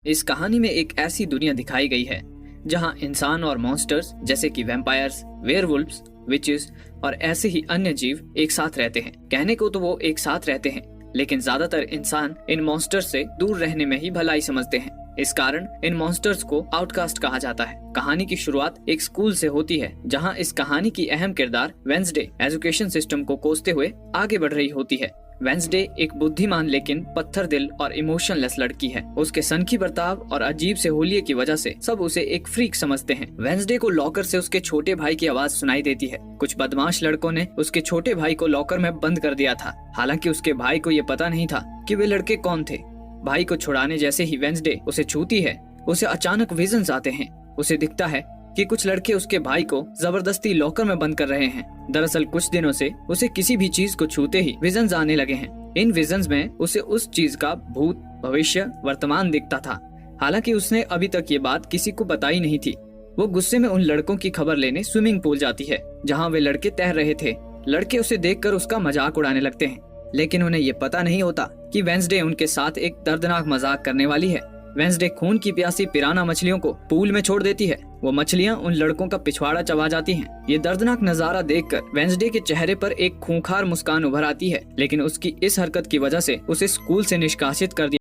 इस कहानी में एक ऐसी दुनिया दिखाई गई है जहां इंसान और मॉन्स्टर्स जैसे कि वैम्पायर्स, वेयरवुल्व्स, विचेस और ऐसे ही अन्य जीव एक साथ रहते हैं। कहने को तो वो एक साथ रहते हैं, लेकिन ज्यादातर इंसान इन मॉन्स्टर्स से दूर रहने में ही भलाई समझते हैं। इस कारण इन मॉन्स्टर्स को आउटकास्ट कहा जाता है। कहानी की शुरुआत एक स्कूल से होती है, जहां इस कहानी की अहम किरदार वेंसडे एजुकेशन सिस्टम को कोसते हुए आगे बढ़ रही होती है। वेंसडे एक बुद्धिमान लेकिन पत्थर दिल और इमोशनलेस लड़की है। उसके सनकी बर्ताव और अजीब से होलिये की वजह से सब उसे एक फ्रीक समझते हैं। वेंसडे को लॉकर से उसके छोटे भाई की आवाज सुनाई देती है। कुछ बदमाश लड़कों ने उसके छोटे भाई को लॉकर में बंद कर दिया था। हालांकि उसके भाई को ये पता नहीं था कि वे लड़के कौन थे। भाई को छुड़ाने जैसे ही वेंसडे उसे छूती है, उसे अचानक विजन्स आते हैं। उसे दिखता है कि कुछ लड़के उसके भाई को जबरदस्ती लॉकर में बंद कर रहे हैं। दरअसल कुछ दिनों से उसे किसी भी चीज को छूते ही विजन्स आने लगे हैं। इन विजन्स में उसे उस चीज का भूत, भविष्य, वर्तमान दिखता था। हालांकि उसने अभी तक ये बात किसी को बताई नहीं थी। वो गुस्से में उन लड़कों की खबर लेने स्विमिंग पूल जाती है, जहाँ वे लड़के तैर रहे थे। लड़के उसे देखकर उसका मजाक उड़ाने लगते हैं, लेकिन उन्हें ये पता नहीं होता कि वेंसडे उनके साथ एक दर्दनाक मजाक करने वाली है। वेंसडे खून की प्यासी पिराना मछलियों को पूल में छोड़ देती है। वो मछलियां उन लड़कों का पिछवाड़ा चबा जाती हैं। ये दर्दनाक नजारा देखकर वेंसडे के चेहरे पर एक खूंखार मुस्कान उभर आती है, लेकिन उसकी इस हरकत की वजह से उसे स्कूल से निष्कासित कर दिया